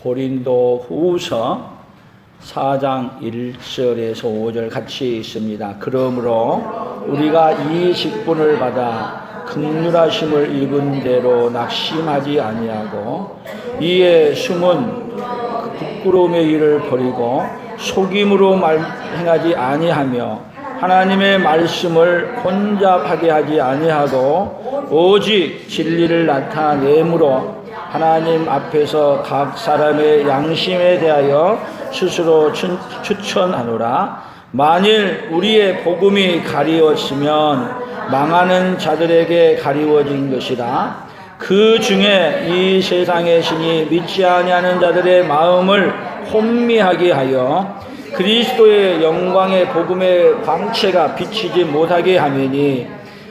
고린도 후서 4장 1절에서 5절 같이 있습니다. 그러므로 우리가 이 직분을 받아 긍휼하심을 입은 대로 낙심하지 아니하고 이에 숨은 부끄러움의 일을 버리고 속임으로 행하지 아니하며 하나님의 말씀을 혼잡하게 하지 아니하고 오직 진리를 나타내므로 하나님 앞에서 각 사람의 양심에 대하여 스스로 추천하노라. 만일 우리의 복음이 가리웠으면 망하는 자들에게 가리워진 것이라. 그 중에 이 세상의 신이 믿지 아니하는 자들의 마음을 혼미하게 하여 그리스도의 영광의 복음의 광채가 비치지 못하게 하매니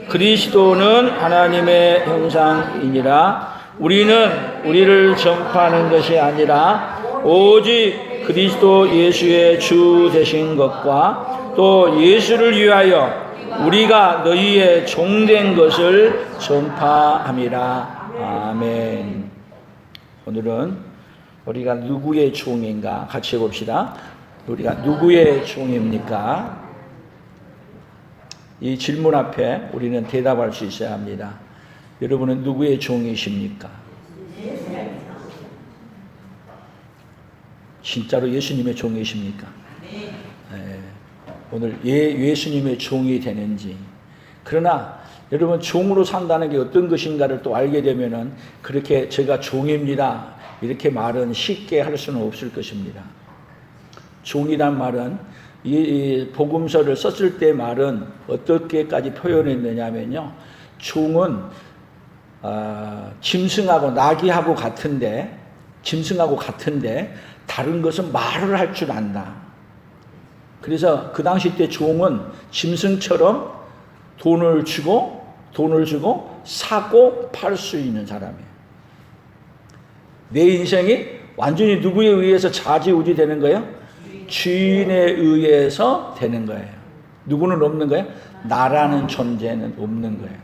그리스도는 하나님의 형상이니라. 우리는 우리를 전파하는 것이 아니라 오직 그리스도 예수의 주 되신 것과 또 예수를 위하여 우리가 너희의 종된 것을 전파함이라. 아멘. 오늘은 우리가 누구의 종인가 같이 해봅시다. 우리가 누구의 종입니까? 이 질문 앞에 우리는 대답할 수 있어야 합니다. 여러분은 누구의 종이십니까? 진짜로 예수님의 종이십니까? 네. 오늘 예수님의 종이 되는지. 그러나 여러분 종으로 산다는 게 어떤 것인가를 또 알게 되면은 그렇게 제가 종입니다 이렇게 말은 쉽게 할 수는 없을 것입니다. 종이란 말은 이 복음서를 썼을 때 말은 어떻게까지 표현했느냐면요, 종은 짐승하고 나귀하고 같은데 다른 것은 말을 할 줄 안다. 그래서 그 당시 때 종은 짐승처럼 돈을 주고 사고 팔 수 있는 사람이에요. 내 인생이 완전히 누구에 의해서 좌지우지 되는 거예요? 주인에 의해서 되는 거예요. 누구는 없는 거예요? 나라는 존재는 없는 거예요.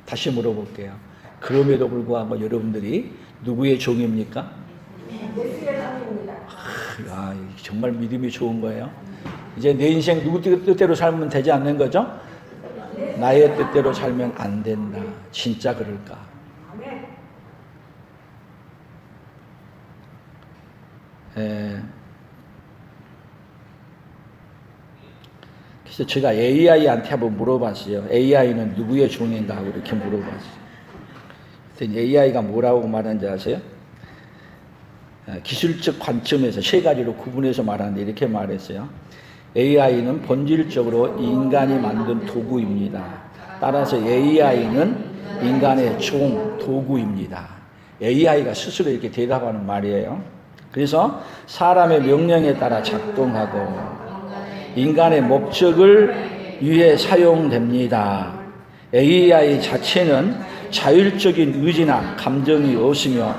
다시 물어볼게요. 그럼에도 불구하고 여러분들이 누구의 종입니까? 정말 믿음이 좋은 거예요. 이제 내 인생 누구 뜻대로 살면 되지 않는 거죠? 나의 뜻대로 살면 안 된다. 진짜 그럴까? 그래서 제가 AI한테 한번 물어봤어요. AI는 누구의 종인가 하고 이렇게 물어봤어요. 그랬더니 AI가 뭐라고 말하는지 아세요? 기술적 관점에서 세 가지로 구분해서 말하는데 이렇게 말했어요. AI는 본질적으로 인간이 만든 도구입니다. 따라서 AI는 인간의 종, 도구입니다. AI가 스스로 이렇게 대답하는 말이에요. 그래서 사람의 명령에 따라 작동하고 인간의 목적을 위해 사용됩니다. AI 자체는 자율적인 의지나 감정이 없으며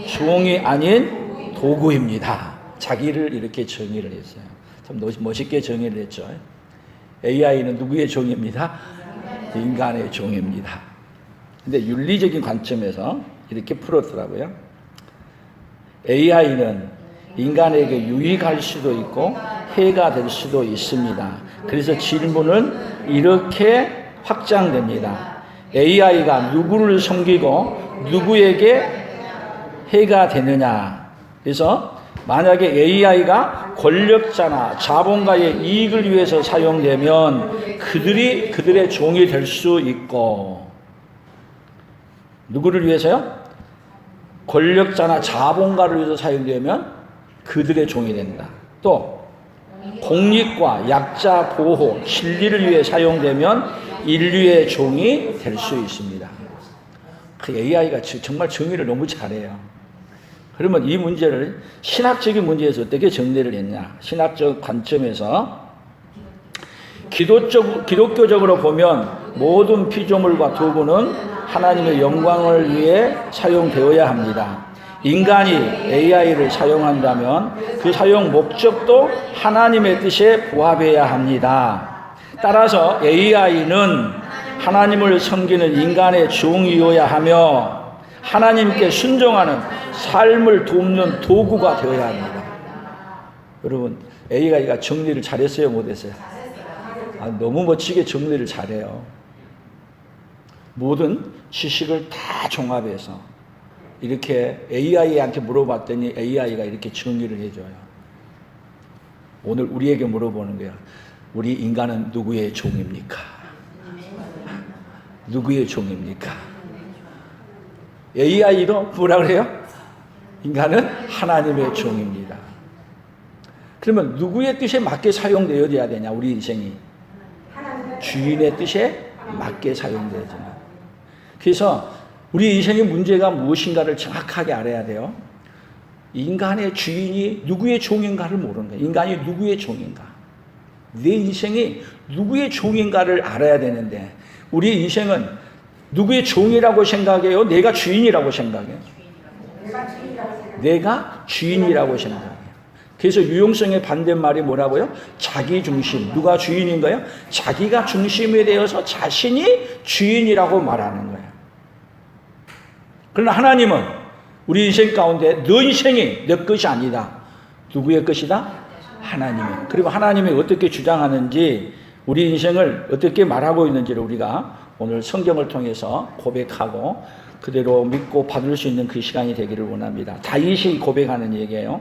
종이 아닌 도구입니다. 자기를 이렇게 정의를 했어요. 참 멋있게 정의를 했죠. AI는 누구의 종입니다? 인간의 종입니다. 근데 윤리적인 관점에서 이렇게 풀었더라고요. AI는 인간에게 유익할 수도 있고 해가 될 수도 있습니다. 그래서 질문은 이렇게 확장됩니다. AI가 누구를 섬기고 누구에게 해가 되느냐. 그래서 만약에 AI가 권력자나 자본가의 이익을 위해서 사용되면 그들의 종이 될 수 있고, 누구를 위해서요? 권력자나 자본가를 위해서 사용되면 그들의 종이 된다. 또 공익과 약자 보호, 진리를 위해 사용되면 인류의 종이 될 수 있습니다. 그 AI가 정말 정의를 너무 잘해요. 그러면 이 문제를 신학적인 문제에서 어떻게 정리를 했냐? 신학적 관점에서 기독교적으로 보면 모든 피조물과 도구는 하나님의 영광을 위해 사용되어야 합니다. 인간이 AI를 사용한다면 그 사용 목적도 하나님의 뜻에 부합해야 합니다. 따라서 AI는 하나님을 섬기는 인간의 종이어야 하며 하나님께 순종하는 삶을 돕는 도구가 되어야 합니다. 여러분, AI가 정리를 잘했어요, 못했어요? 너무 멋지게 정리를 잘해요. 모든 지식을 다 종합해서 이렇게 AI한테 물어봤더니 AI가 이렇게 정리를 해줘요. 오늘 우리에게 물어보는 거야. 우리 인간은 누구의 종입니까? 누구의 종입니까? AI도 뭐라 그래요? 인간은 하나님의 종입니다. 그러면 누구의 뜻에 맞게 사용되어야 되냐, 우리 인생이? 주인의 뜻에 맞게 사용되어야. 그래서 우리 인생의 문제가 무엇인가를 정확하게 알아야 돼요. 인간의 주인이 누구의 종인가를 모르는 거예요. 인간이 누구의 종인가. 내 인생이 누구의 종인가를 알아야 되는데, 우리 인생은 누구의 종이라고 생각해요? 내가 주인이라고 생각해요? 내가 주인이라고 생각해요. 그래서 유용성의 반대말이 뭐라고요? 자기 중심. 누가 주인인가요? 자기가 중심이 되어서 자신이 주인이라고 말하는 거예요. 그러나 하나님은 우리 인생 가운데 너 인생이 내 것이 아니다. 누구의 것이다? 하나님의. 그리고 하나님이 어떻게 주장하는지, 우리 인생을 어떻게 말하고 있는지를 우리가 오늘 성경을 통해서 고백하고 그대로 믿고 받을 수 있는 그 시간이 되기를 원합니다. 다윗이 고백하는 얘기예요.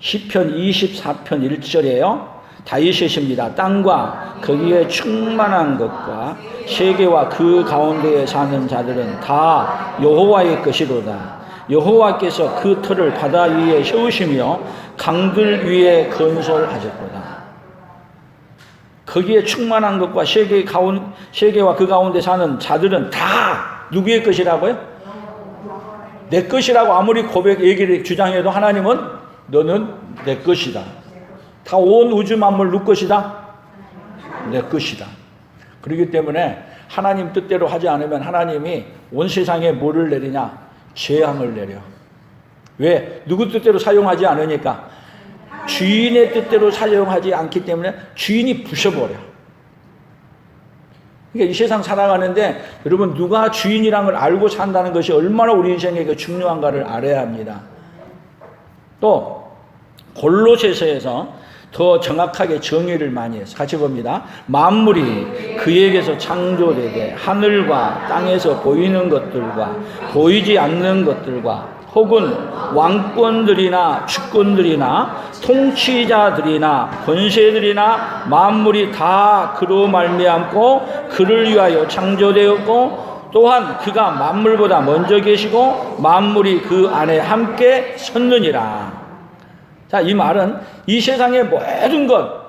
시편 24편 1절에요. 다윗이십니다. 땅과 거기에 충만한 것과 세계와 그 가운데에 사는 자들은 다 여호와의 것이로다. 여호와께서 그 터를 바다 위에 세우시며 강들 위에 건설하셨도다. 거기에 충만한 것과 세계와 그 가운데 사는 자들은 다 누구의 것이라고요? 내 것이라고 아무리 얘기를 주장해도 하나님은 너는 내 것이다. 다 온 우주 만물 누구 것이다? 내 것이다. 그렇기 때문에 하나님 뜻대로 하지 않으면 하나님이 온 세상에 뭐를 내리냐? 재앙을 내려. 왜? 누구 뜻대로 사용하지 않으니까. 주인의 뜻대로 사용하지 않기 때문에 주인이 부셔버려. 그러니까 이 세상 살아가는데 여러분, 누가 주인이란 걸 알고 산다는 것이 얼마나 우리 인생에게 중요한가를 알아야 합니다. 또 골로새서에서 더 정확하게 정의를 많이 해서 같이 봅니다. 만물이 그에게서 창조되되 하늘과 땅에서 보이는 것들과 보이지 않는 것들과 혹은 왕권들이나 주권들이나 통치자들이나 권세들이나 만물이 다 그로 말미암고 그를 위하여 창조되었고 또한 그가 만물보다 먼저 계시고 만물이 그 안에 함께 섰느니라. 자, 이 말은 이 세상의 모든 것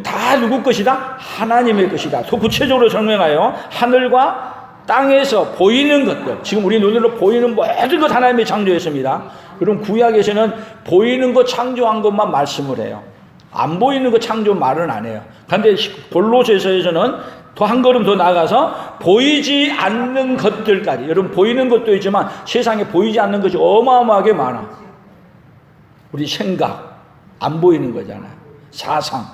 다 누구 것이다? 하나님의 것이다. 더 구체적으로 설명하여 하늘과 땅에서 보이는 것들, 지금 우리 눈으로 보이는 모든 것 하나님이 창조했습니다. 그럼 구약에서는 보이는 것 창조한 것만 말씀을 해요. 안 보이는 것 창조 말은 안 해요. 그런데 골로새서에서는 더 한 걸음 더 나아가서 보이지 않는 것들까지, 여러분 보이는 것도 있지만 세상에 보이지 않는 것이 어마어마하게 많아. 우리 생각, 안 보이는 거잖아요. 사상.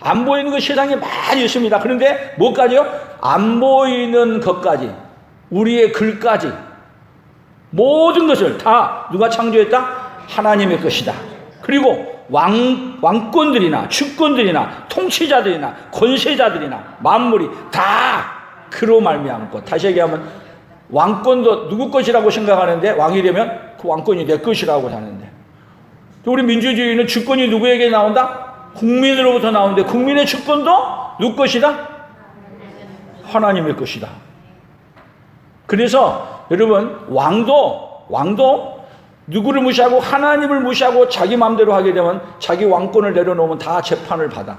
안 보이는 것 세상에 많이 있습니다. 그런데 뭐까지요? 안 보이는 것까지, 우리의 글까지, 모든 것을 다 누가 창조했다? 하나님의 것이다. 그리고 왕권들이나 주권들이나 통치자들이나 권세자들이나 만물이 다 그로 말미암고, 다시 얘기하면 왕권도 누구 것이라고 생각하는데 왕이 되면 그 왕권이 내 것이라고 하는데, 우리 민주주의는 주권이 누구에게 나온다? 국민으로부터 나오는데 국민의 주권도 누구 것이다? 하나님의 것이다. 그래서 여러분, 왕도 누구를 무시하고 하나님을 무시하고 자기 마음대로 하게 되면, 자기 왕권을 내려놓으면 다 재판을 받아.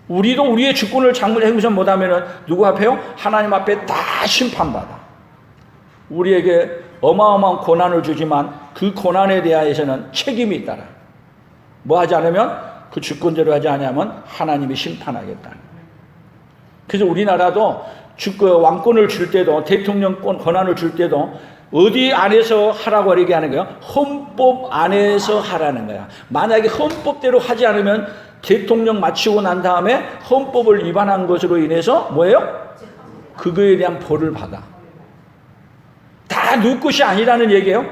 우리도 우리의 주권을 장을 행사 못하면 누구 앞에요? 하나님 앞에 다 심판받아. 우리에게 어마어마한 고난을 주지만 그 고난에 대하여서는 책임이 있다라. 뭐 하지 않으면, 그 주권대로 하지 않으면 하나님이 심판하겠다. 그래서 우리나라도 왕권을 줄 때도, 대통령권 권한을 줄 때도 어디 안에서 하라고 이렇게 하는 거예요? 헌법 안에서 하라는 거야. 만약에 헌법대로 하지 않으면 대통령 마치고 난 다음에 헌법을 위반한 것으로 인해서 뭐예요? 그거에 대한 벌을 받아. 다 누구 것이 아니라는 얘기예요.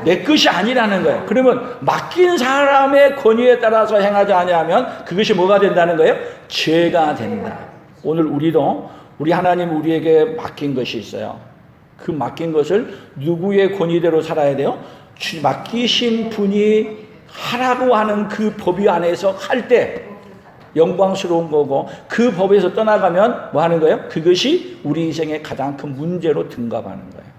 내 것이 아니라는 거예요. 그러면 맡긴 사람의 권위에 따라서 행하지 아니하면 그것이 뭐가 된다는 거예요? 죄가 된다. 오늘 우리도 우리 하나님 우리에게 맡긴 것이 있어요. 그 맡긴 것을 누구의 권위대로 살아야 돼요? 맡기신 분이 하라고 하는 그 법이 안에서 할 때 영광스러운 거고, 그 법에서 떠나가면 뭐 하는 거예요? 그것이 우리 인생의 가장 큰 문제로 등갑하는 거예요.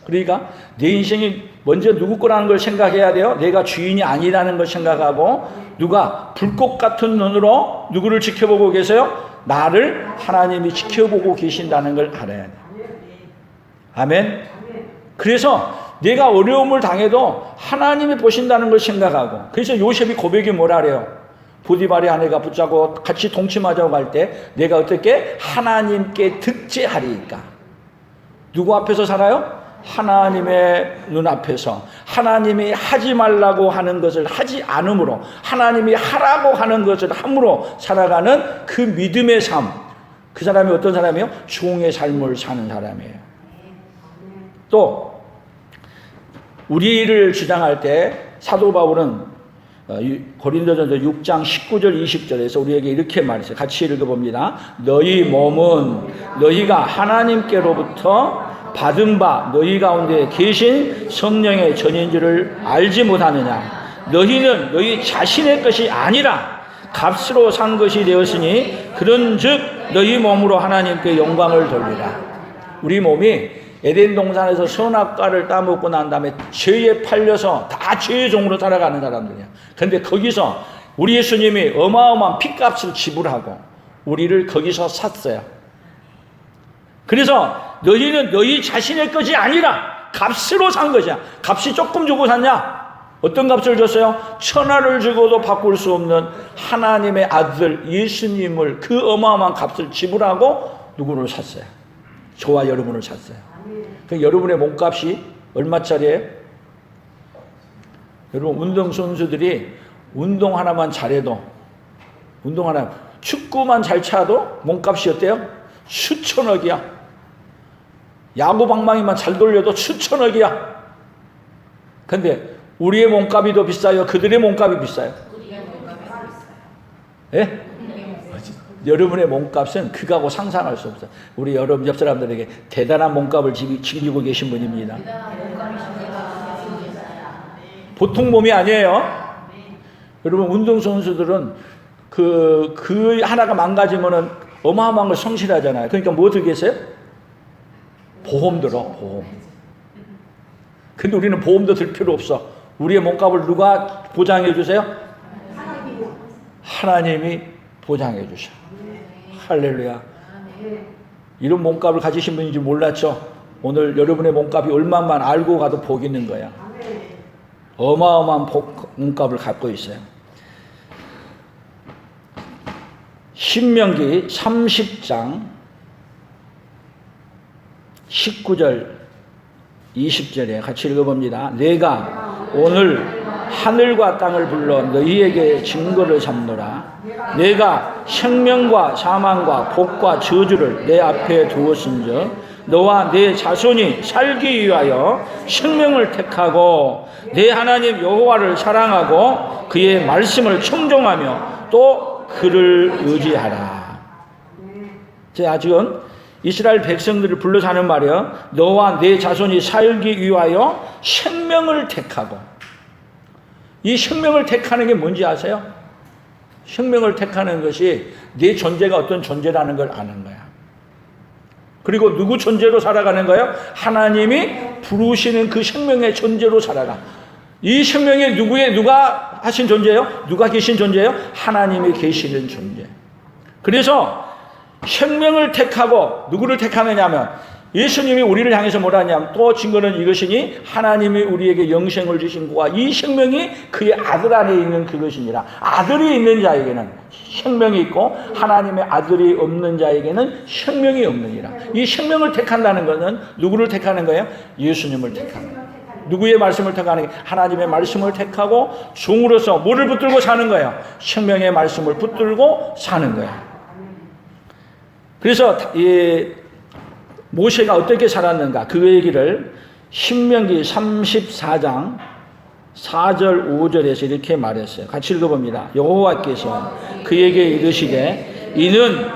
그러니까 내 인생이 먼저 누구 거라는 걸 생각해야 돼요. 내가 주인이 아니라는 걸 생각하고, 누가 불꽃 같은 눈으로 누구를 지켜보고 계세요? 나를 하나님이 지켜보고 계신다는 걸 알아야 돼요. 아멘. 그래서 내가 어려움을 당해도 하나님이 보신다는 걸 생각하고, 그래서 요셉이 고백이 뭐라 그래요? 보디발의 아내가 붙잡고 같이 동침하자고 할 때 내가 어떻게 하나님께 득제하리까? 누구 앞에서 살아요? 하나님의 눈앞에서 하나님이 하지 말라고 하는 것을 하지 않음으로, 하나님이 하라고 하는 것을 함으로 살아가는 그 믿음의 삶, 그 사람이 어떤 사람이에요? 종의 삶을 사는 사람이에요. 또 우리를 주장할 때 사도 바울은 고린도전서 6장 19절 20절에서 우리에게 이렇게 말했어요. 같이 읽어봅니다. 너희 몸은 너희가 하나님께로부터 받은 바 너희 가운데 계신 성령의 전인 줄을 알지 못하느냐. 너희는 너희 자신의 것이 아니라 값으로 산 것이 되었으니 그런즉 너희 몸으로 하나님께 영광을 돌리라. 우리 몸이 에덴 동산에서 선악과를 따먹고 난 다음에 죄에 팔려서 다 죄의 종으로 살아가는 사람들이야. 그런데 거기서 우리 예수님이 어마어마한 핏값을 지불하고 우리를 거기서 샀어요. 그래서 너희는 너희 자신의 것이 아니라 값으로 산 것이야. 값이 조금 주고 샀냐? 어떤 값을 줬어요? 천하를 주고도 바꿀 수 없는 하나님의 아들 예수님을, 그 어마어마한 값을 지불하고 누구를 샀어요? 저와 여러분을 샀어요. 그럼 여러분의 몸값이 얼마짜리예요? 여러분, 운동선수들이 운동 하나만 잘해도, 운동 하나, 축구만 잘 차도 몸값이 어때요? 수천억이야. 야구 방망이만 잘 돌려도 수천억이야. 근데 우리의 몸값이 더 비싸요? 그들의 몸값이 비싸요? 예? 여러분의 몸값은 그거하고 상상할 수 없어요. 우리 여러분 옆 사람들에게 대단한 몸값을 지니고 계신 분입니다. 보통 몸이 아니에요. 여러분, 운동선수들은 그 하나가 망가지면은 어마어마한 걸 성실하잖아요. 그러니까 뭐 들겠어요? 보험 들어, 보험. 근데 우리는 보험도 들 필요 없어. 우리의 몸값을 누가 보장해 주세요? 하나님이 보장해 주셔. 할렐루야. 이런 몸값을 가지신 분인지 몰랐죠? 오늘 여러분의 몸값이 얼마만 알고 가도 복 있는 거야. 어마어마한 몸값을 갖고 있어요. 신명기 30장 19절 20절에 같이 읽어봅니다. 내가 오늘 하늘과 땅을 불러 너희에게 증거를 삼노라. 내가 생명과 사망과 복과 저주를 내 앞에 두었은즉 너와 내 자손이 살기 위하여 생명을 택하고 내 하나님 여호와를 사랑하고 그의 말씀을 청종하며 또 그를 의지하라. 자, 지금 이스라엘 백성들을 불러서 하는 말이요, 너와 내 자손이 살기 위하여 생명을 택하고. 이 생명을 택하는 게 뭔지 아세요? 생명을 택하는 것이 내 존재가 어떤 존재라는 걸 아는 거야. 그리고 누구 존재로 살아가는 거예요? 하나님이 부르시는 그 생명의 존재로 살아가. 이 생명이 누가 하신 존재예요? 누가 계신 존재예요? 하나님이 계시는 존재. 그래서 생명을 택하고 누구를 택하느냐 하면 예수님이 우리를 향해서 뭐라 하냐면 또 증거는 이것이니 하나님이 우리에게 영생을 주신 것과 이 생명이 그의 아들 안에 있는 그것이니라. 아들이 있는 자에게는 생명이 있고 하나님의 아들이 없는 자에게는 생명이 없느니라. 이 생명을 택한다는 것은 누구를 택하는 거예요? 예수님을 택하는 거예요. 누구의 말씀을 택하는 거예요? 하나님의 말씀을 택하고 종으로서 뭐를 붙들고 사는 거예요? 생명의 말씀을 붙들고 사는 거예요. 그래서 모세가 어떻게 살았는가? 그 얘기를 신명기 34장 4절 5절에서 이렇게 말했어요. 같이 읽어봅니다. 여호와께서 그에게 이르시되 이는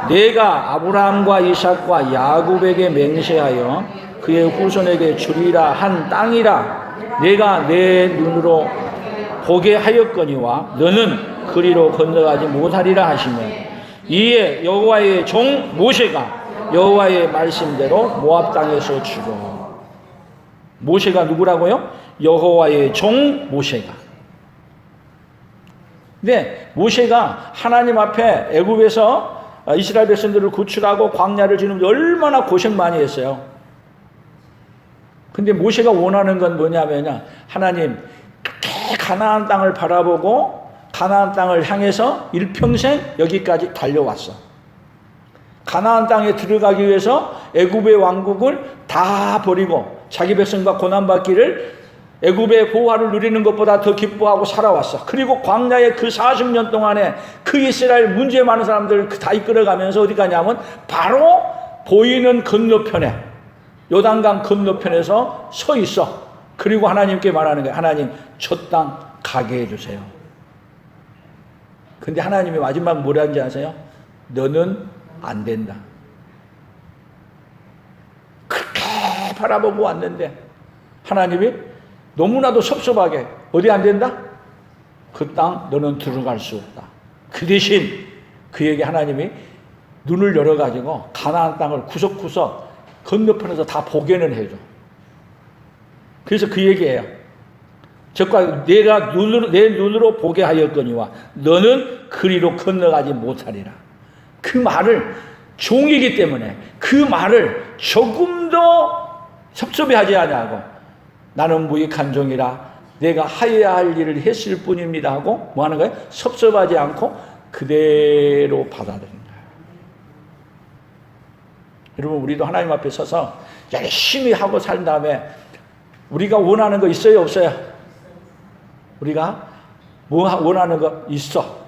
내가 아브라함과 이삭과 야곱에게 맹세하여 그의 후손에게 주리라 한 땅이라 내가 내 눈으로 보게 하였거니와 너는 그리로 건너가지 못하리라 하시며 이에 여호와의 종 모세가 여호와의 말씀대로 모압 땅에서 죽어. 모세가 누구라고요? 여호와의 종 모세가. 근데 모세가 하나님 앞에 애굽에서 이스라엘 백성들을 구출하고 광야를 지는데 얼마나 고생 많이 했어요. 근데 모세가 원하는 건 뭐냐면요, 하나님 그렇게 가나안 땅을 바라보고 가나안 땅을 향해서 일평생 여기까지 달려왔어. 가나안 땅에 들어가기 위해서 애굽의 왕국을 다 버리고 자기 백성과 고난받기를 애굽의 보화를 누리는 것보다 더 기뻐하고 살아왔어. 그리고 광야의 그 40년 동안에 그 이스라엘 문제 많은 사람들을 다 이끌어가면서 어디 가냐면 바로 보이는 건너편에, 요단강 건너편에서 서 있어. 그리고 하나님께 말하는 거예요. 하나님, 저 땅 가게 해주세요. 근데 하나님이 마지막 뭐라는지 아세요? 너는 안 된다. 그렇게 바라보고 왔는데 하나님이 너무나도 섭섭하게 어디 안 된다? 그 땅 너는 들어갈 수 없다. 그 대신 그에게 하나님이 눈을 열어가지고 가나안 땅을 구석구석 건너편에서 다 보게는 해줘. 그래서 그 얘기예요. 적과 내가 내 눈으로 보게 하였거니와 너는 그리로 건너가지 못하리라. 그 말을 종이기 때문에 그 말을 조금도 섭섭해하지 아니하고 나는 무익한 종이라 내가 하여야 할 일을 했을 뿐입니다 하고 뭐 하는 거예요? 섭섭하지 않고 그대로 받아들인 거예요. 여러분, 우리도 하나님 앞에 서서 열심히 하고 산 다음에 우리가 원하는 거 있어요, 없어요? 우리가 뭐 원하는 거 있어.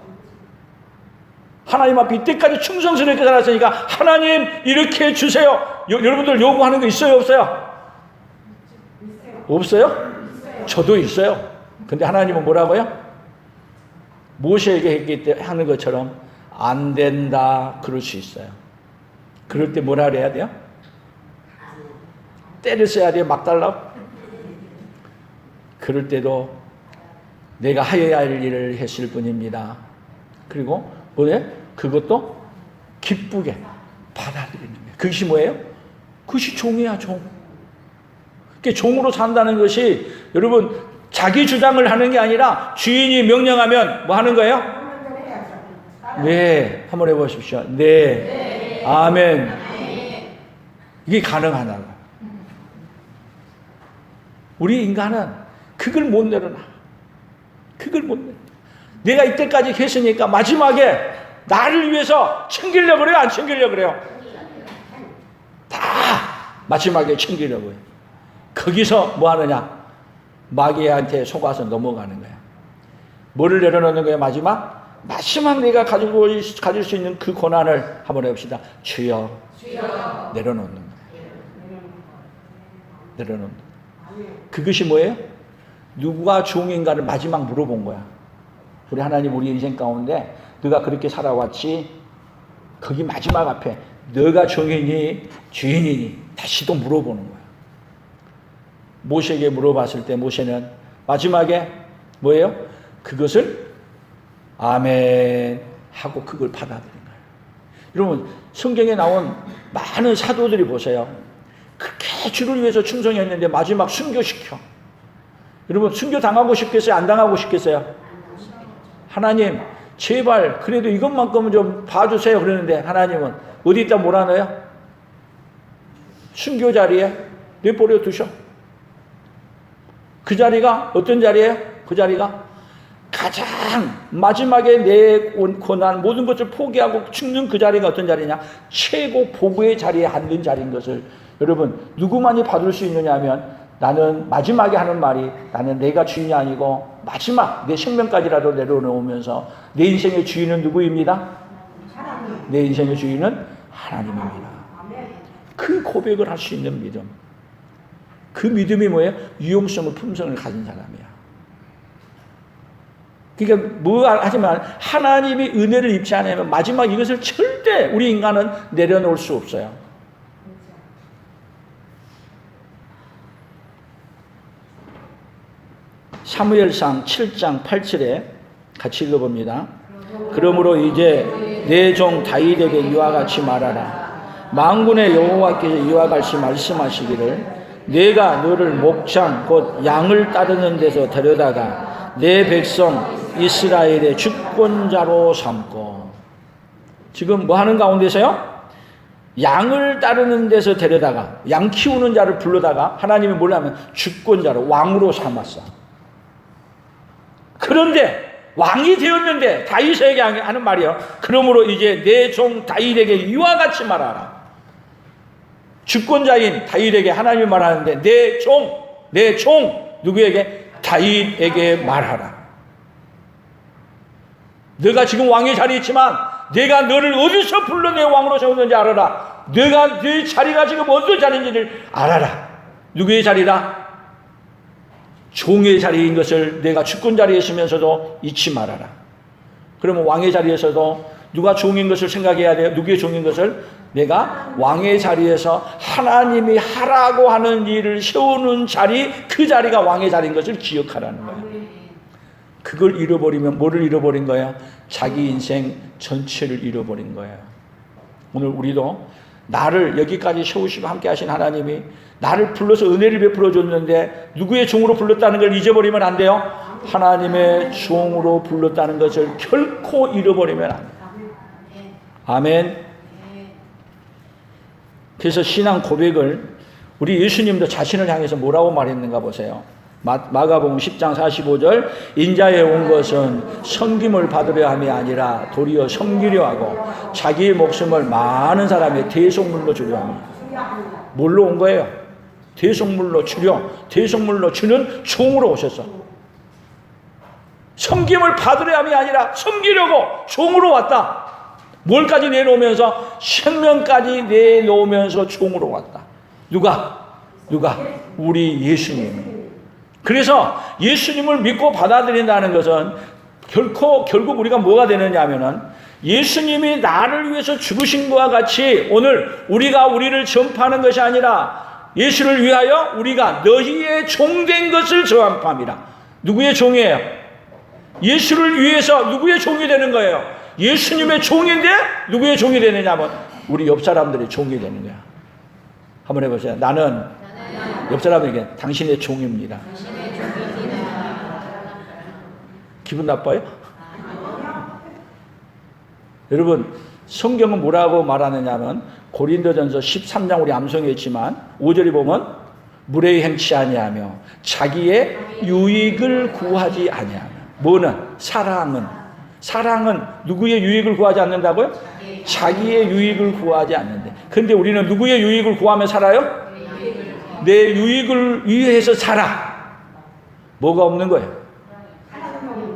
하나님 앞에 이때까지 충성스럽게 살았으니까 하나님 이렇게 해주세요. 여러분들 요구하는 거 있어요, 없어요? 없어요? 저도 있어요. 근데 하나님은 뭐라고요? 모세에게 하는 것처럼 안 된다 그럴 수 있어요. 그럴 때 뭐라 그래야 돼요? 때를 써야 돼요? 막 달라고? 그럴 때도 내가 하여야 할 일을 했을 뿐입니다. 그리고 뭐예요? 그것도 기쁘게 받아들이는 거예요. 그것이 뭐예요? 그것이 종이야, 종. 그게 종으로 산다는 것이 여러분 자기 주장을 하는 게 아니라 주인이 명령하면 뭐 하는 거예요? 네. 한번 해보십시오. 네. 아멘. 이게 가능하다고. 우리 인간은 그걸 못 내려놔. 그걸 못 내려놔. 내가 이때까지 했으니까 마지막에 나를 위해서 챙기려고 그래요? 안 챙기려고 그래요? 다 마지막에 챙기려고 해요. 거기서 뭐 하느냐? 마귀한테 속아서 넘어가는 거야. 뭐를 내려놓는 거예요? 마지막 내가 가질 수 있는 그 고난을 한번 해봅시다. 주여, 내려놓는 거예요. 내려놓는 거예요. 그것이 뭐예요? 누가 종인가를 마지막 물어본 거야. 우리 하나님, 우리 인생 가운데 너가 그렇게 살아왔지? 거기 마지막 앞에 너가 종이니 주인이니 다시 또 물어보는 거야. 모세에게 물어봤을 때 모세는 마지막에 뭐예요? 그것을 아멘 하고 그걸 받아들인 거예요. 여러분, 성경에 나온 많은 사도들이 보세요. 그렇게 주를 위해서 충성했는데 마지막 순교시켜. 여러분, 순교 당하고 싶겠어요? 안 당하고 싶겠어요? 하나님 제발 그래도 이것만큼은 좀 봐주세요 그러는데 하나님은 어디 있다 몰아넣어요? 순교 자리에 내버려 두셔. 그 자리가 어떤 자리예요? 그 자리가 가장 마지막에 내 고난 모든 것을 포기하고 죽는 그 자리가 어떤 자리냐? 최고 보고의 자리에 앉는 자리인 것을 여러분 누구만이 받을 수 있느냐 하면 나는 마지막에 하는 말이 나는 내가 주인이 아니고 마지막 내 생명까지라도 내려놓으면서 내 인생의 주인은 누구입니다? 내 인생의 주인은 하나님입니다. 그 그 고백을 할 수 있는 믿음. 그 믿음이 뭐예요? 유용성과 품성을 가진 사람이야. 그러니까 뭐 하지만 하나님이 은혜를 입지 않으면 마지막 이것을 절대 우리 인간은 내려놓을 수 없어요. 사무엘상 7장 8절에 같이 읽어봅니다. 그러므로 이제 내 종 다윗에게 이와 같이 말하라. 만군의 여호와께서 이와 같이 말씀하시기를 내가 너를 목장 곧 양을 따르는 데서 데려다가 내 백성 이스라엘의 주권자로 삼고. 지금 뭐 하는 가운데서요? 양을 따르는 데서 데려다가 양 키우는 자를 불러다가 하나님이 뭐냐면 주권자로 왕으로 삼았어. 그런데 왕이 되었는데 다윗에게 하는 말이요. 그러므로 이제 내 종 다윗에게 이와 같이 말하라. 주권자인 다윗에게 하나님이 말하는데 내 종 누구에게? 다윗에게 말하라. 내가 지금 왕의 자리에 있지만 내가 너를 어디서 불러 내 왕으로 세웠는지 알아라. 내가 네 자리가 지금 어떤 자리인지를 알아라. 누구의 자리다? 종의 자리인 것을 내가 주권 자리에 있으면서도 잊지 말아라. 그러면 왕의 자리에서도 누가 종인 것을 생각해야 돼요. 누구의 종인 것을? 내가 왕의 자리에서 하나님이 하라고 하는 일을 세우는 자리, 그 자리가 왕의 자리인 것을 기억하라는 거예요. 그걸 잃어버리면 뭐를 잃어버린 거예요? 자기 인생 전체를 잃어버린 거예요. 오늘 우리도 나를 여기까지 세우시고 함께 하신 하나님이 나를 불러서 은혜를 베풀어 줬는데 누구의 종으로 불렀다는 걸 잊어버리면 안 돼요. 하나님의 종으로 불렀다는 것을 결코 잃어버리면 안 돼요. 아멘. 그래서 신앙 고백을 우리 예수님도 자신을 향해서 뭐라고 말했는가 보세요. 마가복음 10장 45절 인자에 온 것은 섬김을 받으려 함이 아니라 도리어 섬기려 하고 자기의 목숨을 많은 사람의 대속물로 주려 합니다. 뭘로 온 거예요? 대속물로 주는 종으로 오셨어. 섬김을 받으려 함이 아니라 섬기려고 종으로 왔다. 뭘까지 내놓으면서? 생명까지 내놓으면서 종으로 왔다. 누가? 우리 예수님이. 그래서 예수님을 믿고 받아들인다는 것은 결국 우리가 뭐가 되느냐 하면은 예수님이 나를 위해서 죽으신 것과 같이 오늘 우리가 우리를 전파하는 것이 아니라 예수를 위하여 우리가 너희의 종된 것을 전파함이라. 누구의 종이에요? 예수를 위해서 누구의 종이 되는 거예요? 예수님의 종인데 누구의 종이 되느냐 하면 우리 옆 사람들의 종이 되는 거야. 한번 해보세요. 나는 옆 사람에게 당신의 종입니다. 기분 나빠요? 여러분 성경은 뭐라고 말하느냐면 고린도전서 13장 우리 암송했지만 5절에 보면 무례히 행치 아니하며 자기의 유익을 구하지 아니하며. 뭐는? 사랑은 누구의 유익을 구하지 않는다고요? 자기의 유익을 구하지 않는데. 근데 우리는 누구의 유익을 구하며 살아요? 내 유익을 위해서 살아. 뭐가 없는 거예요?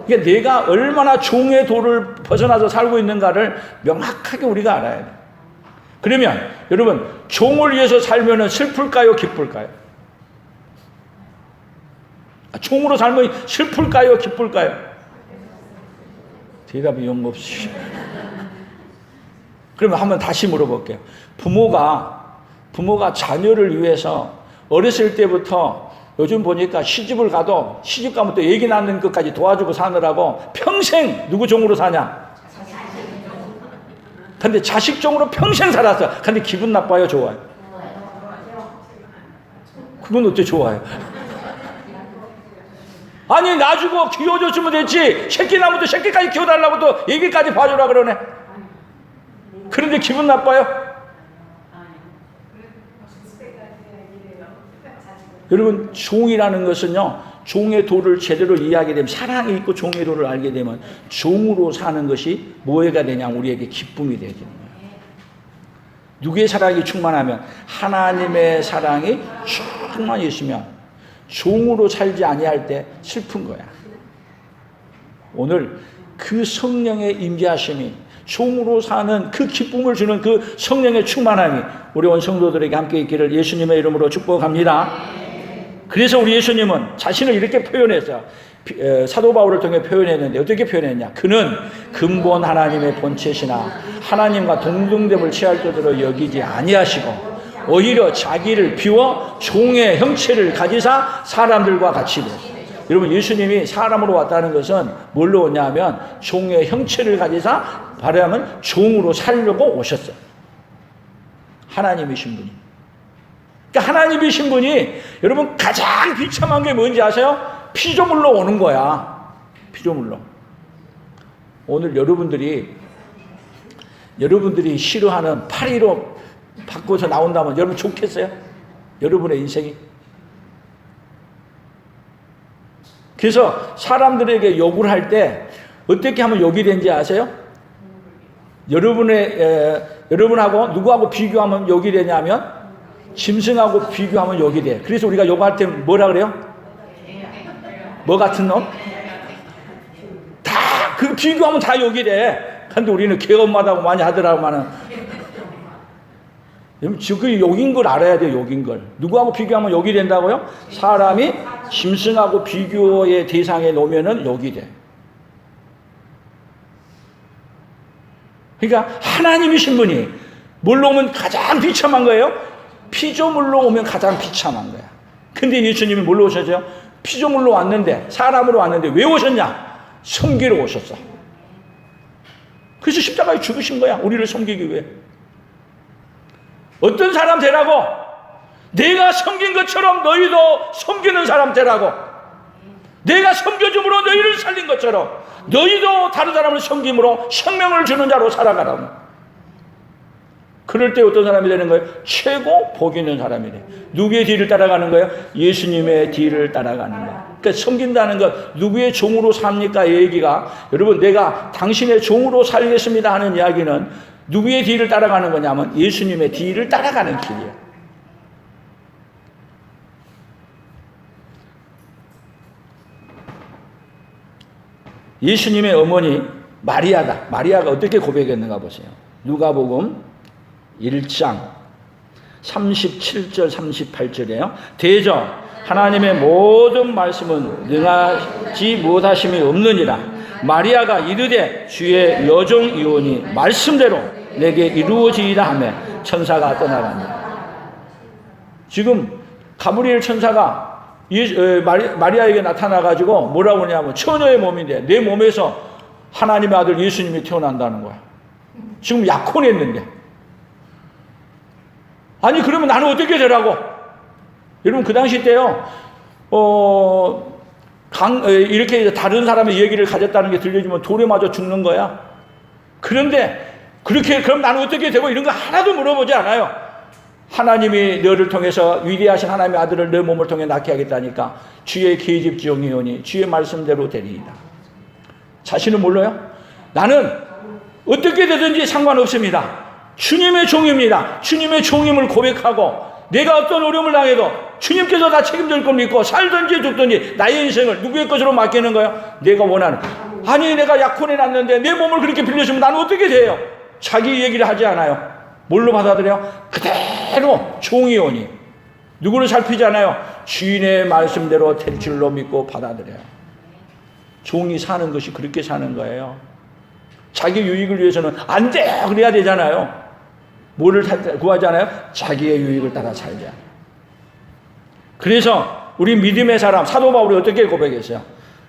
그러니까 내가 얼마나 종의 도를 벗어나서 살고 있는가를 명확하게 우리가 알아야 돼요. 그러면 여러분 종을 위해서 살면 슬플까요? 기쁠까요? 종으로 살면 슬플까요? 기쁠까요? 대답이 영없이. 그러면 한번 다시 물어볼게요. 부모가 자녀를 위해서 어렸을 때부터 요즘 보니까 시집을 가도 시집 가면 또 얘기 낳는 것까지 도와주고 사느라고 평생 누구 종으로 사냐? 근데 자식 종으로 평생 살았어. 근데 기분 나빠요? 좋아요? 그건 어때 좋아요? 아니 놔주고 키워줬으면 됐지. 새끼 나면 또 새끼까지 키워달라고 또 얘기까지 봐주라 그러네. 그런데 기분 나빠요? 여러분 종이라는 것은요 종의 도를 제대로 이해하게 되면 사랑이 있고 종의 도를 알게 되면 종으로 사는 것이 뭐가 되냐 우리에게 기쁨이 되는 거예요. 누구의 사랑이 충만하면 하나님의 사랑이 충만히 있으면 종으로 살지 아니할 때 슬픈 거야. 오늘 그 성령의 임재하심이 종으로 사는 그 기쁨을 주는 그 성령의 충만함이 우리 온 성도들에게 함께 있기를 예수님의 이름으로 축복합니다. 그래서 우리 예수님은 자신을 이렇게 표현했어요. 사도 바울을 통해 표현했는데 어떻게 표현했냐? 그는 근본 하나님의 본체시나 하나님과 동등됨을 취할 것으로 여기지 아니하시고 오히려 자기를 비워 종의 형체를 가지사 사람들과 같이 되. 여러분, 예수님이 사람으로 왔다는 것은 뭘로 오냐면 종의 형체를 가지사 말하면 종으로 살려고 오셨어요. 하나님이신 분이. 그러니까 하나님이신 분이 여러분 가장 비참한 게 뭔지 아세요? 피조물로 오는 거야. 피조물로. 오늘 여러분들이 싫어하는 파리로 바꿔서 나온다면 여러분 좋겠어요? 여러분의 인생이? 그래서 사람들에게 욕을 할 때 어떻게 하면 욕이 되는지 아세요? 여러분하고 누구하고 비교하면 욕이 되냐면 짐승하고 비교하면 욕이 돼. 그래서 우리가 욕할 때 뭐라 그래요? 뭐 같은 놈? 다 그 비교하면 다 욕이 돼. 근데 우리는 개엄마다고 많이 하더라고만은. 그 욕인 걸 알아야 돼요. 욕인 걸. 누구하고 비교하면 욕이 된다고요? 사람이 짐승하고 비교의 대상에 놓으면은 욕이 돼. 그러니까 하나님이신 분이 뭘로 오면 가장 비참한 거예요? 피조물로 오면 가장 비참한 거야. 근데 예수님이 뭘로 오셨죠? 피조물로 왔는데, 사람으로 왔는데 왜 오셨냐? 섬기러 오셨어. 그래서 십자가에 죽으신 거야. 우리를 섬기기 위해. 어떤 사람 되라고? 내가 섬긴 것처럼 너희도 섬기는 사람 되라고. 내가 섬겨줌으로 너희를 살린 것처럼 너희도 다른 사람을 섬김으로 생명을 주는 자로 살아가라고. 그럴 때 어떤 사람이 되는 거예요? 최고 복 있는 사람이 돼. 누구의 뒤를 따라가는 거예요? 예수님의 뒤를 따라가는 거예요. 그러니까 섬긴다는 것, 누구의 종으로 삽니까? 이 얘기가, 여러분, 내가 당신의 종으로 살겠습니다 하는 이야기는 누구의 뒤를 따라가는 거냐면 예수님의 뒤를 따라가는 길이에요. 예수님의 어머니 마리아다. 마리아가 어떻게 고백했는가 보세요. 누가복음 1장 37절 38절이에요. 대저 하나님의 모든 말씀은 능하지 못하심이 없느니라. 마리아가 이르되 주의 여종이오니 말씀대로 내게 이루어지이다 하며 천사가 떠나갑니다. 지금 가브리엘 천사가 마리아에게 나타나가지고 뭐라고 하냐면 처녀의 몸인데 내 몸에서 하나님의 아들 예수님이 태어난다는 거야. 지금 약혼했는데. 아니 그러면 나는 어떻게 되라고? 여러분 그 당시 때요 이렇게 다른 사람의 얘기를 가졌다는 게 들려주면 돌에 맞아 죽는 거야. 그런데 그렇게 그럼 나는 어떻게 되고 이런 거 하나도 물어보지 않아요. 하나님이 너를 통해서 위대하신 하나님의 아들을 내 몸을 통해 낳게 하겠다니까 주의 계집종이오니 주의 말씀대로 되리이다. 자신은 몰라요? 나는 어떻게 되든지 상관없습니다. 주님의 종입니다. 주님의 종임을 고백하고 내가 어떤 어려움을 당해도 주님께서 다 책임질 걸 믿고 살든지 죽든지 나의 인생을 누구의 것으로 맡기는 거예요? 내가 원하는. 아니 내가 약혼해 놨는데 내 몸을 그렇게 빌려주면 나는 어떻게 돼요? 자기 얘기를 하지 않아요. 뭘로 받아들여요? 그대로 종이오니. 누구를 살피지 않아요? 주인의 말씀대로 될 줄로 믿고 받아들여요. 종이 사는 것이 그렇게 사는 거예요. 자기 유익을 위해서는 안 돼! 그래야 되잖아요. 뭐를 구하잖아요? 자기의 유익을 따라 살자. 그래서 우리 믿음의 사람 사도 바울이 어떻게 고백했어요?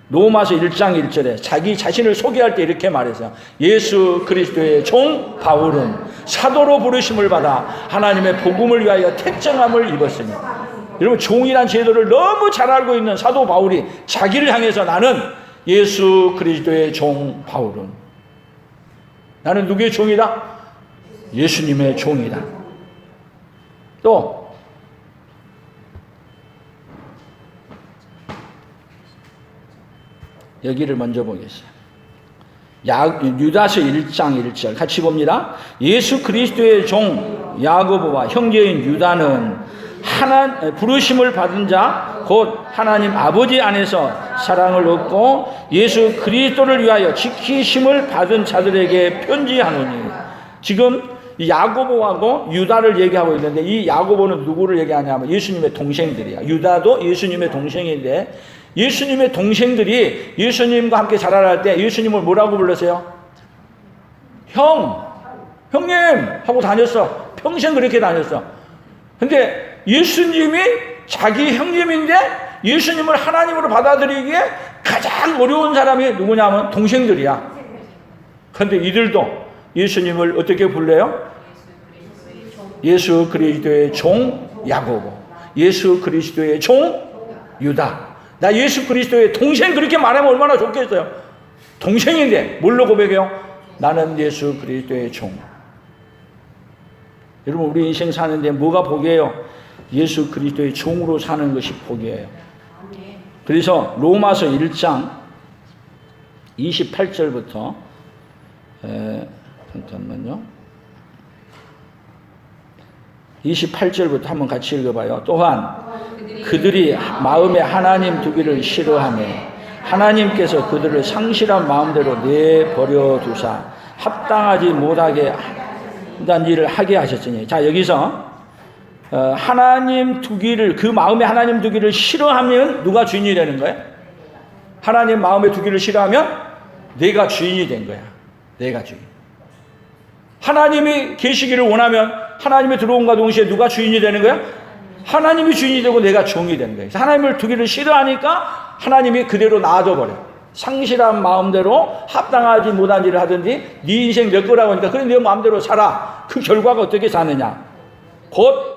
로마서 1장 1절에 자기 자신을 소개할 때 이렇게 말했어요. 예수 그리스도의 종 바울은 사도로 부르심을 받아 하나님의 복음을 위하여 택정함을 입었으니. 여러분 종이란 제도를 너무 잘 알고 있는 사도 바울이 자기를 향해서 나는 예수 그리스도의 종 바울은, 나는 누구의 종이다? 예수님의 종이다. 또 여기를 먼저 보겠어요. 유다서 1장 1절 같이 봅니다. 예수 그리스도의 종 야고보와 형제인 유다는 부르심을 받은 자 곧 하나님 아버지 안에서 사랑을 얻고 예수 그리스도를 위하여 지키심을 받은 자들에게 편지하노니. 지금 이 야고보하고 유다를 얘기하고 있는데, 이 야고보는 누구를 얘기하냐면 예수님의 동생들이야. 유다도 예수님의 동생인데, 예수님의 동생들이 예수님과 함께 자라날 때 예수님을 뭐라고 불렀어요? 형님 하고 다녔어. 평생 그렇게 다녔어. 근데 예수님이 자기 형님인데 예수님을 하나님으로 받아들이기에 가장 어려운 사람이 누구냐면 동생들이야. 그런데 이들도 예수님을 어떻게 불러요? 예수 그리스도의 종 야고보, 예수 그리스도의 종 유다. 나 예수 그리스도의 동생 그렇게 말하면 얼마나 좋겠어요. 동생인데 뭘로 고백해요? 나는 예수 그리스도의 종. 여러분, 우리 인생 사는데 뭐가 복이에요? 예수 그리스도의 종으로 사는 것이 복이에요. 그래서 로마서 1장 28절부터 잠깐만요. 28절부터 한번 같이 읽어봐요. 또한 그들이 마음에 하나님 두기를 싫어하며 하나님께서 그들을 상실한 마음대로 내버려 두사 합당하지 못하게 한다는 일을 하게 하셨으니. 자, 여기서 하나님 두기를, 그 마음에 하나님 두기를 싫어하면 누가 주인이 되는 거예요? 하나님 마음에 두기를 싫어하면 내가 주인이 된 거야. 내가 주인. 하나님이 계시기를 원하면 하나님이 들어온과 동시에 누가 주인이 되는 거야? 하나님이 주인이 되고 내가 종이 되는 거예요. 하나님을 두기를 싫어하니까 하나님이 그대로 놔둬 버려. 상실한 마음대로 합당하지 못한 일을 하든지 네 인생 내 거라고 하니까 그래 네 마음대로 살아. 그 결과가 어떻게 사느냐? 곧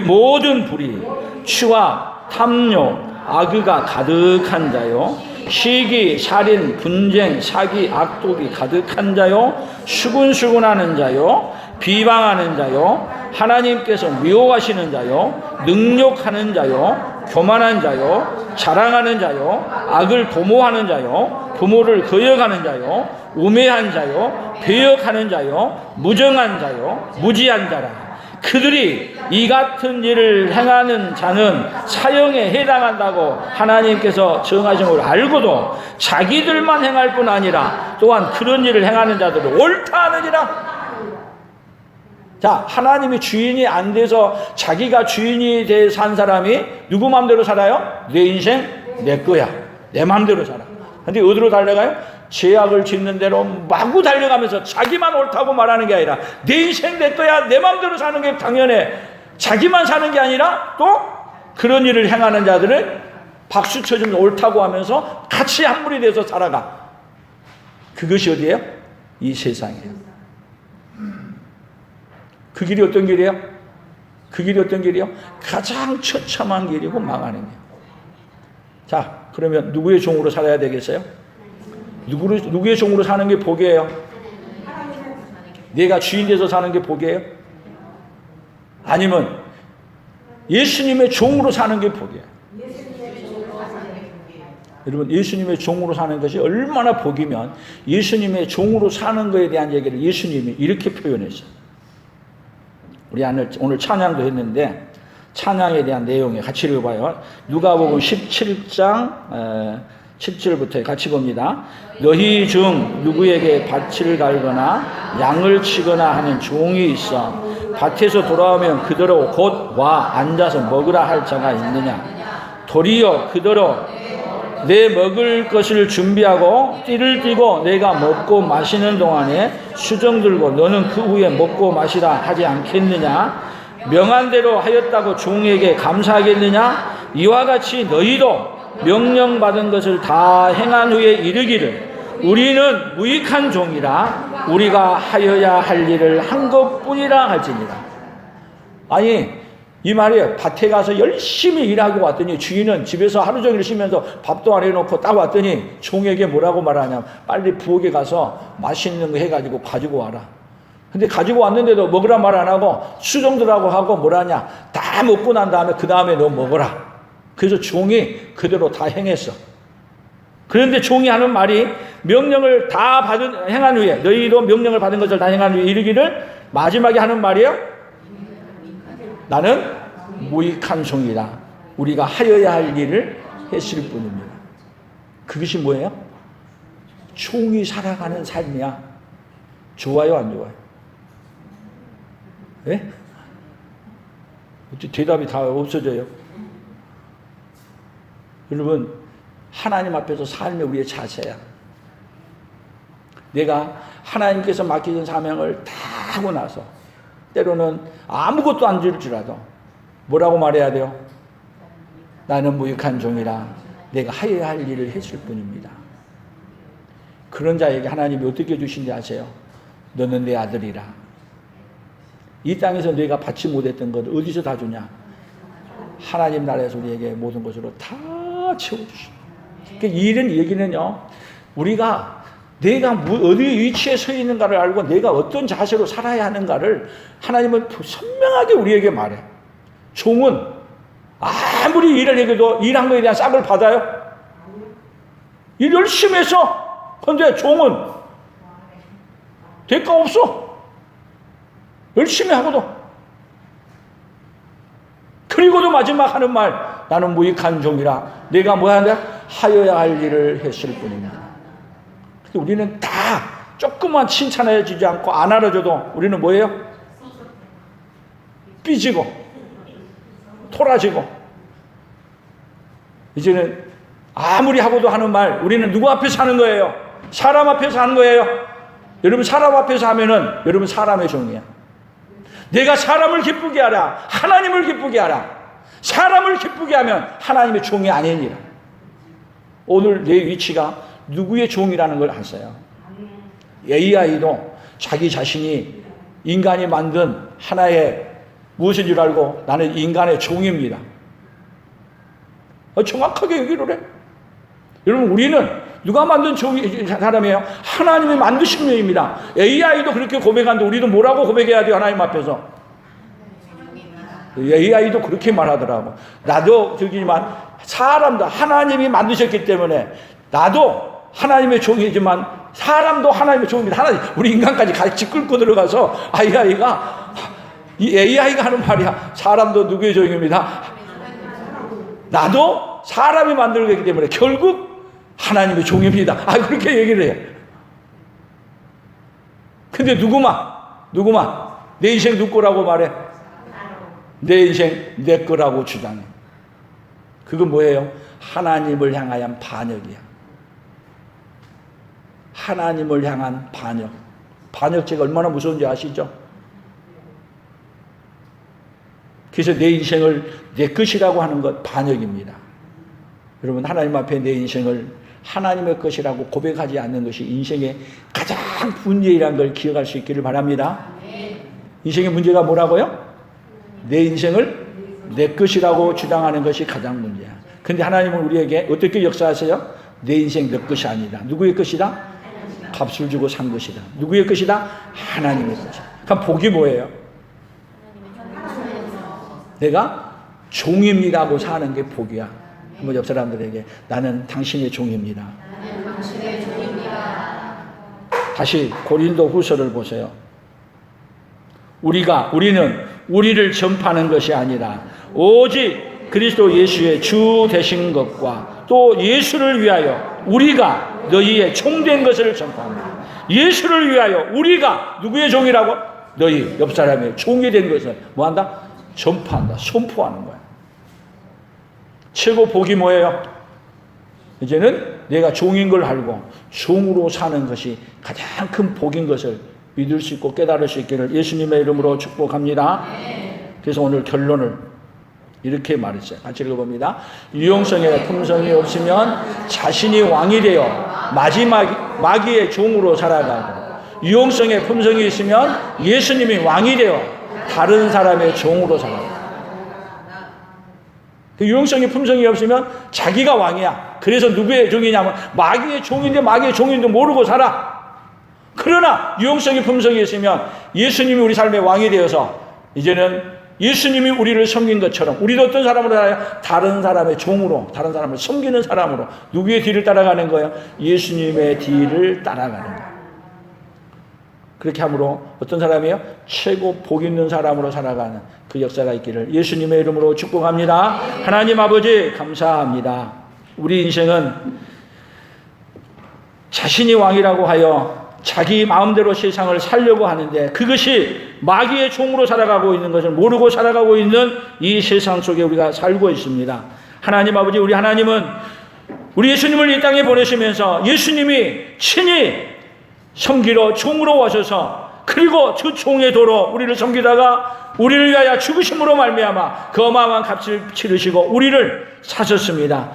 모든 불의, 추악, 탐욕, 악의가 가득한 자요, 시기, 살인, 분쟁, 사기, 악독이 가득한 자요, 수군수군하는 자요, 비방하는 자요, 하나님께서 미워하시는 자요, 능욕하는 자요, 교만한 자요, 자랑하는 자요, 악을 도모하는 자요, 부모를 거역하는 자요, 우매한 자요, 배역하는 자요, 무정한 자요, 무지한 자라. 그들이 이 같은 일을 행하는 자는 사형에 해당한다고 하나님께서 정하신 걸 알고도 자기들만 행할 뿐 아니라 또한 그런 일을 행하는 자들은 옳다 하느니라. 자, 하나님이 주인이 안 돼서 자기가 주인이 돼 산 사람이 누구 마음대로 살아요? 내 인생 내 거야. 내 마음대로 살아. 근데 어디로 달려가요? 죄악을 짓는 대로 마구 달려가면서 자기만 옳다고 말하는 게 아니라 내 인생 내 거야. 내 마음대로 사는 게 당연해. 자기만 사는 게 아니라 또 그런 일을 행하는 자들을 박수 쳐주면 옳다고 하면서 같이 한 무리 돼서 살아가. 그것이 어디예요? 이 세상이에요. 그 길이 어떤 길이에요? 그 길이 어떤 길이에요? 가장 처참한 길이고 망하는 길. 자, 그러면 누구의 종으로 살아야 되겠어요? 누구의 종으로 사는 게 복이에요? 내가 주인 돼서 사는 게 복이에요? 아니면 예수님의 종으로 사는 게 복이에요? 여러분, 예수님의 종으로 사는 것이 얼마나 복이면 예수님의 종으로 사는 것에 대한 얘기를 예수님이 이렇게 표현했어요. 우리 오늘 찬양도 했는데 찬양에 대한 내용에 같이 읽어봐요. 누가복음 17장 10절부터 같이 봅니다. 너희 중 누구에게 밭을 갈거나 양을 치거나 하는 종이 있어 밭에서 돌아오면 그대로 곧 와 앉아서 먹으라 할 자가 있느냐? 도리어 그대로 내 먹을 것을 준비하고 띠를 띠고 내가 먹고 마시는 동안에 수정 들고 너는 그 후에 먹고 마시라 하지 않겠느냐? 명한 대로 하였다고 종에게 감사하겠느냐? 이와 같이 너희도 명령받은 것을 다 행한 후에 이르기를 우리는 무익한 종이라 우리가 하여야 할 일을 한 것뿐이라 할지니라. 아니, 이 말이에요. 밭에 가서 열심히 일하고 왔더니 주인은 집에서 하루 종일 쉬면서 밥도 안 해놓고 딱 왔더니 종에게 뭐라고 말하냐면 빨리 부엌에 가서 맛있는 거 해가지고 가지고 와라. 근데 가지고 왔는데도 먹으라 말 안 하고 수정들하고 하고 뭐라냐, 다 먹고 난 다음에 그 다음에 너 먹어라. 그래서 종이 그대로 다 행했어. 그런데 종이 하는 말이 명령을 다 행한 후에 너희도 명령을 받은 것을 다 행한 후에 이르기를 마지막에 하는 말이에요. 나는 무익한 종이다. 우리가 하여야 할 일을 했을 뿐입니다. 그것이 뭐예요? 종이 살아가는 삶이야. 좋아요, 안 좋아요? 예? 대답이 다 없어져요. 여러분, 하나님 앞에서 삶이 우리의 자세야. 내가 하나님께서 맡기신 사명을 다 하고 나서 때로는 아무것도 안 줄지라도 뭐라고 말해야 돼요? 나는 무익한 종이라 내가 하여야 할 일을 했을 뿐입니다. 그런 자에게 하나님이 어떻게 주신지 아세요? 너는 내 아들이라. 이 땅에서 내가 받지 못했던 것 어디서 다 주냐? 하나님 나라에서 우리에게 모든 것으로 다 채워주십니다. 그러니까 이런 얘기는요, 우리가 내가 어디 위치에 서 있는가를 알고 내가 어떤 자세로 살아야 하는가를 하나님은 선명하게 우리에게 말해. 종은 아무리 일을 해도 일한 거에 대한 싹을 받아요? 일 열심히 해서. 그런데 종은 대가 없어. 열심히 하고도. 그리고도 마지막 하는 말, 나는 무익한 종이라 내가 뭐 하냐? 하여야 할 일을 했을 뿐입니다. 우리는 다 조금만 칭찬해 주지 않고 안 알아줘도 우리는 뭐예요? 삐지고 토라지고. 이제는 아무리 하고도 하는 말, 우리는 누구 앞에서 하는 거예요? 사람 앞에서 하는 거예요. 여러분, 사람 앞에서 하면은 여러분 사람의 종이야. 내가 사람을 기쁘게 하라. 하나님을 기쁘게 하라. 사람을 기쁘게 하면 하나님의 종이 아니니라. 오늘 내 위치가 누구의 종이라는 걸 아세요? AI도 자기 자신이 인간이 만든 하나의 무엇인 줄 알고 나는 인간의 종입니다. 정확하게 얘기를 해. 여러분, 우리는 누가 만든 사람이에요? 하나님이 만드신 분입니다. AI도 그렇게 고백하는데 우리도 뭐라고 고백해야 돼요? 하나님 앞에서. AI도 그렇게 말하더라고. 나도 저기지만 사람도 하나님이 만드셨기 때문에 나도 하나님의 종이지만 사람도 하나님의 종입니다. 하나님, 우리 인간까지 같이 끌고 들어가서 이 AI가 하는 말이야. 사람도 누구의 종입니다. 나도 사람이 만들고 있기 때문에 결국 하나님의 종입니다. 그렇게 얘기를 해요. 근데 누구만 내 인생 누구 거라고 말해? 내 인생 내 거라고 주장해. 그건 뭐예요? 하나님을 향한 반역이야. 하나님을 향한 반역. 반역죄가 얼마나 무서운지 아시죠? 그래서 내 인생을 내 것이라고 하는 것 반역입니다. 여러분, 하나님 앞에 내 인생을 하나님의 것이라고 고백하지 않는 것이 인생의 가장 문제이라는 걸 기억할 수 있기를 바랍니다. 인생의 문제가 뭐라고요? 내 인생을 내 것이라고 주장하는 것이 가장 문제야. 근데 하나님은 우리에게 어떻게 역사하세요? 내 인생 내 것이 아니다. 누구의 것이다? 값을 주고 산 것이다. 누구의 것이다? 하나님의 것이다. 그럼 복이 뭐예요? 내가 종입니다고 사는 게 복이야. 한번 옆 사람들에게 나는 당신의 종입니다. 나는 당신의 종입니다. 다시 고린도 후서를 보세요. 우리는 우리를 전파하는 것이 아니라 오직 그리스도 예수의 주 되신 것과 또 예수를 위하여 우리가 너희의 종된 것을 전파합니다. 예수를 위하여 우리가 누구의 종이라고? 너희 옆 사람의 종이 된 것을 뭐한다? 전파한다. 선포하는 거야. 최고 복이 뭐예요? 이제는 내가 종인 걸 알고 종으로 사는 것이 가장 큰 복인 것을 믿을 수 있고 깨달을 수 있기를 예수님의 이름으로 축복합니다. 그래서 오늘 결론을 이렇게 말했어요. 같이 읽어봅니다. 유용성에 품성이 없으면 자신이 왕이 되어 마귀의 종으로 살아가고, 유용성에 품성이 있으면 예수님이 왕이 되어 다른 사람의 종으로 살아가고. 그 유용성이 품성이 없으면 자기가 왕이야. 그래서 누구의 종이냐면 마귀의 종인데 마귀의 종인도 모르고 살아. 그러나 유용성이 품성이 있으면 예수님이 우리 삶의 왕이 되어서 이제는 예수님이 우리를 섬긴 것처럼 우리도 어떤 사람으로 살아요? 다른 사람의 종으로, 다른 사람을 섬기는 사람으로. 누구의 뒤를 따라가는 거예요? 예수님의 뒤를 따라가는 거예요. 그렇게 함으로 어떤 사람이요? 최고 복 있는 사람으로 살아가는 그 역사가 있기를 예수님의 이름으로 축복합니다. 하나님 아버지 감사합니다. 우리 인생은 자신이 왕이라고 하여 자기 마음대로 세상을 살려고 하는데 그것이 마귀의 종으로 살아가고 있는 것을 모르고 살아가고 있는 이 세상 속에 우리가 살고 있습니다. 하나님 아버지, 우리 하나님은 우리 예수님을 이 땅에 보내시면서 예수님이 친히 섬기러 종으로 오셔서 그리고 그 종의 도로 우리를 섬기다가 우리를 위하여 죽으심으로 말미암아 그 어마어마한 값을 치르시고 우리를 사셨습니다.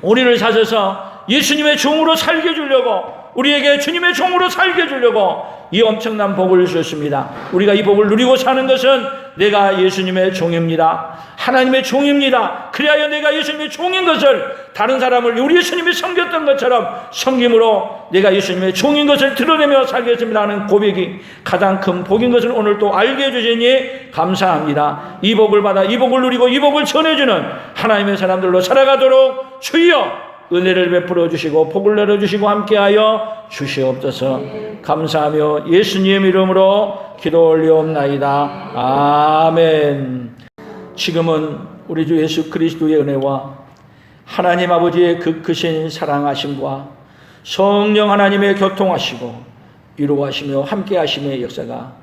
우리를 사셔서 예수님의 종으로 살게 해주려고, 우리에게 주님의 종으로 살게 해주려고 이 엄청난 복을 주셨습니다. 우리가 이 복을 누리고 사는 것은 내가 예수님의 종입니다. 하나님의 종입니다. 그리하여 내가 예수님의 종인 것을 다른 사람을 우리 예수님이 섬겼던 것처럼 섬김으로 내가 예수님의 종인 것을 드러내며 살겠습니다 하는 고백이 가장 큰 복인 것을 오늘 또 알게 해주시니 감사합니다. 이 복을 받아 이 복을 누리고 이 복을 전해주는 하나님의 사람들로 살아가도록 주여 은혜를 베풀어 주시고 복을 내려주시고 함께하여 주시옵소서. 감사하며 예수님 이름으로 기도 올리옵나이다. 아멘. 지금은 우리 주 예수 그리스도의 은혜와 하나님 아버지의 그 크신 사랑하심과 성령 하나님의 교통하시고 위로하시며 함께하심의 역사가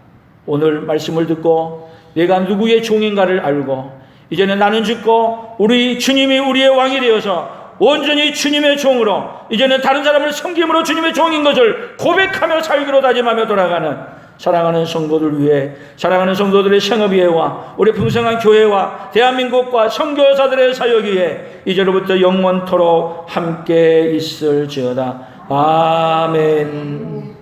오늘 말씀을 듣고 내가 누구의 종인가를 알고 이제는 나는 죽고 우리 주님이 우리의 왕이 되어서 온전히 주님의 종으로 이제는 다른 사람을 섬김으로 주님의 종인 것을 고백하며 살기로 다짐하며 돌아가는 사랑하는 성도들 위해, 사랑하는 성도들의 생업위에와 우리 풍성한 교회와 대한민국과 선교사들의 사역위에 이제로부터 영원토록 함께 있을지어다. 아멘.